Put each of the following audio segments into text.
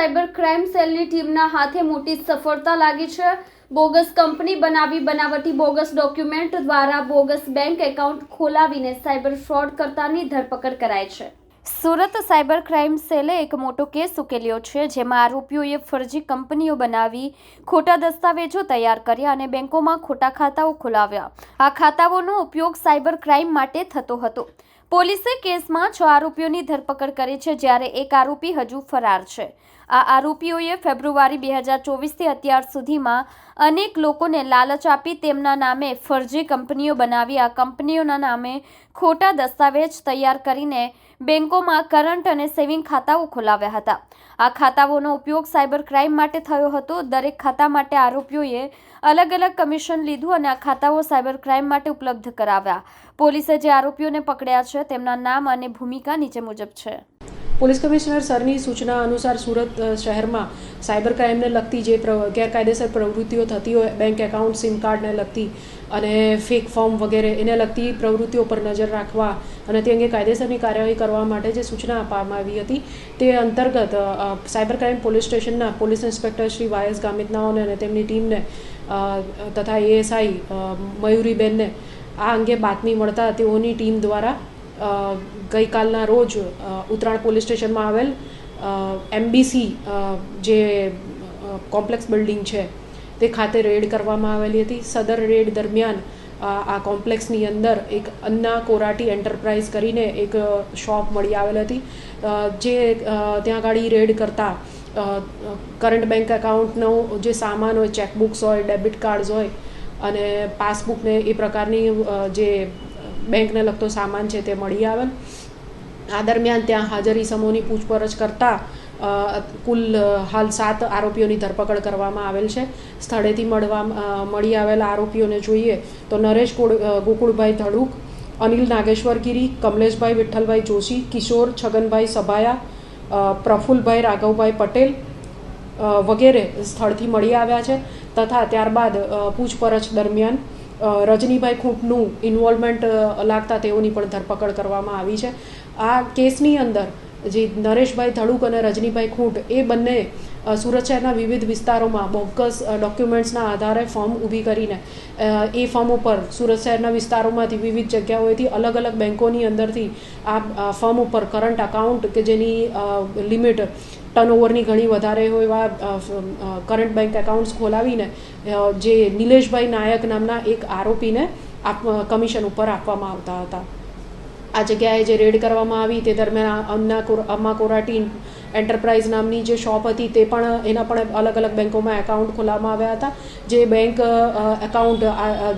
Cyber crime સેલની ટીમના હાથે મોટી સફળતા લાગી છે। બોગસ કંપની બનાવી બનાવટી બોગસ ડોક્યુમેન્ટ દ્વારા બોગસ બેંક એકાઉન્ટ ખોલાવીને સાયબર ફ્રોડ કરતાની ધરપકડ કરાઈ છે। સુરત સાયબર ક્રાઇમ સેલે એક મોટો કેસ ઉકેલ્યો છે, જેમાં આરોપીઓએ ફરજી કંપનીઓ બનાવી ખોટા દસ્તાવેજો તૈયાર કર્યા અને બેંકોમાં ખોટા ખાતાઓ ખોલાવ્યા। આ ખાતાઓનો ઉપયોગ સાયબર ક્રાઇમ માટે થતો હતો। પોલીસે કેસમાં 6 આરોપીઓની ધરપકડ કરી છે, જ્યારે એક આરોપી હજુ ફરાર છે। આ આરોપીઓએ ફેબ્રુઆરી 2024થી અત્યાર સુધીમાં અનેક લોકોને લાલચ આપી તેમના નામે ફરજી કંપનીઓ બનાવી આ કંપનીઓના નામે ખોટા દસ્તાવેજ તૈયાર કરીને બેંકોમાં કરંટ અને સેવિંગ ખાતાઓ ખોલાવ્યા હતા। આ ખાતાઓનો ઉપયોગ સાયબર ક્રાઇમ માટે થયો હતો। દરેક ખાતા માટે આરોપીઓએ અલગ અલગ કમિશન લીધું અને આ ખાતાઓ સાયબર ક્રાઇમ માટે ઉપલબ્ધ કરાવ્યા। પોલીસે જે આરોપીઓને પકડ્યા છે તેમના નામ અને ભૂમિકા નીચે મુજબ છે। પોલીસ કમિશનર સરની સૂચના અનુસાર સુરત શહેરમાં સાયબર ક્રાઇમને લગતી જે ગેરકાયદેસર પ્રવૃત્તિઓ થતી હોય, બેંક એકાઉન્ટ, સિમ કાર્ડને લગતી અને ફેક ફોર્મ વગેરે એને લગતી પ્રવૃત્તિઓ પર નજર રાખવા અને તે અંગે કાયદેસરની કાર્યવાહી કરવા માટે જે સૂચના આપવામાં આવી હતી તે અંતર્ગત સાયબર ક્રાઇમ પોલીસ સ્ટેશનના પોલીસ ઇન્સ્પેક્ટર શ્રી વાયસ ગામિતનાઓને અને તેમની ટીમને તથા એએસઆઈ મયુરીબેનને આ અંગે બાતમી મળતા તેઓની ટીમ દ્વારા ગઈકાલના રોજ ઉત્તરાણ પોલીસ સ્ટેશનમાં આવેલ એમબીસી જે કોમ્પ્લેક્સ બિલ્ડિંગ છે તે ખાતે રેડ કરવામાં આવેલી હતી। સદર રેડ દરમિયાન આ કોમ્પ્લેક્સની અંદર એક અન્ના કોરાટી એન્ટરપ્રાઇઝ કરીને એક શોપ મળી આવેલ હતી, જે ત્યાં આગળ રેડ કરતા કરંટ બેંક એકાઉન્ટનો જે સામાન હોય, ચેકબુક્સ હોય, ડેબિટ કાર્ડ્સ હોય અને પાસબુકને એ પ્રકારની જે બેંકને લગતો સામાન છે તે મળી આવેલ। આ દરમિયાન ત્યાં હાજર ઇસમોની પૂછપરછ કરતા કુલ હાલ 7 આરોપીઓની ધરપકડ કરવામાં આવેલ છે। સ્થળેથી મળી આવેલા આરોપીઓને જોઈએ તો નરેશ ગોકુળભાઈ ધડુક, અનિલ નાગેશ્વર ગિરી, કમલેશભાઈ વિઠ્ઠલભાઈ જોશી, કિશોર છગનભાઈ સભાયા, પ્રફુલભાઈ રાઘવભાઈ પટેલ વગેરે સ્થળથી મળી આવ્યા છે તથા ત્યારબાદ પૂછપરછ દરમિયાન રજનીભાઈ ખૂંટનું ઇન્વોલ્વમેન્ટ લાગતા તેઓની પણ ધરપકડ કરવામાં આવી છે। આ કેસની અંદર જે નરેશભાઈ ધડુક અને રજનીભાઈ ખૂંટ એ બંને સુરત શહેરના વિવિધ વિસ્તારોમાં બોગસ ડોક્યુમેન્ટ્સના આધારે ફોર્મ ઊભી કરીને એ ફોર્મ ઉપર સુરત શહેરના વિસ્તારોમાંથી વિવિધ જગ્યાઓએથી અલગ અલગ બેંકોની અંદરથી આ ફોર્મ ઉપર કરંટ અકાઉન્ટ કે જેની લિમિટ ટર્નઓવરની ઘણી વધારે હોય એવા કરંટ બેંક એકાઉન્ટ્સ ખોલાવીને જે નિલેશભાઈ નાયક નામના એક આરોપીને કમિશન ઉપર આપવામાં આવતા હતા। આ જગ્યાએ જે રેડ કરવામાં આવી તે દરમિયાન અમ્મા કોરાટી એન્ટરપ્રાઇઝ નામની જે શોપ હતી તે પણ એના પણ અલગ અલગ બેંકોમાં એકાઉન્ટ ખોલાવવામાં આવ્યા હતા। જે બેંક એકાઉન્ટ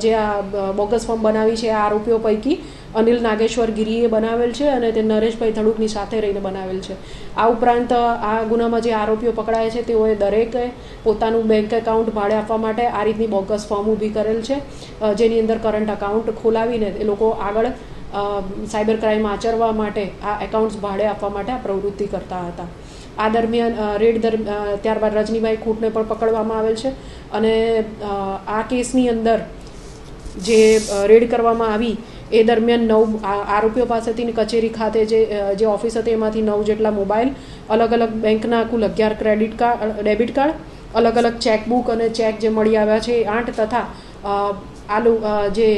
જે આ બોગસ ફોર્મ બનાવી છે આ આરોપીઓ પૈકી અનિલ નાગેશ્વર ગિરીએ બનાવેલ છે અને તે નરેશભાઈ ધડુકની સાથે રહીને બનાવેલ છે। આ ઉપરાંત આ ગુનામાં જે આરોપીઓ પકડાયા છે તેઓએ દરેકે પોતાનું બેંક એકાઉન્ટ ભાડે આપવા માટે આ રીતની બોગસ ફોર્મ ઊભી કરેલ છે, જેની અંદર કરંટ અકાઉન્ટ ખોલાવીને એ લોકો આગળ સાયબર ક્રાઇમ આચરવા માટે આ એકાઉન્ટ્સ ભાડે આપવા માટે આ પ્રવૃત્તિ કરતા હતા। આ દરમિયાન રેડ ત્યારબાદ રજનીભાઈ ખૂંટને પણ પકડવામાં આવેલ છે અને આ કેસની અંદર જે રેડ કરવામાં આવી એ દરમિયાન 9 આરોપીઓ પાસેથી કચેરી ખાતે જે ઓફિસ હતી એમાંથી 9 જેટલા મોબાઈલ, અલગ અલગ બેંકના કુલ 11 ડેબિટ કાર્ડ, અલગ અલગ ચેકબુક અને ચેક જે મળી આવ્યા છે 8 તથા જે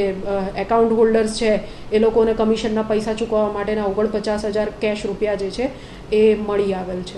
એકાઉન્ટ હોલ્ડર્સ છે એ લોકોને કમિશનના પૈસા ચૂકવવા માટેના 49,000 કેશ રૂપિયા જે છે એ મળી આવેલ છે।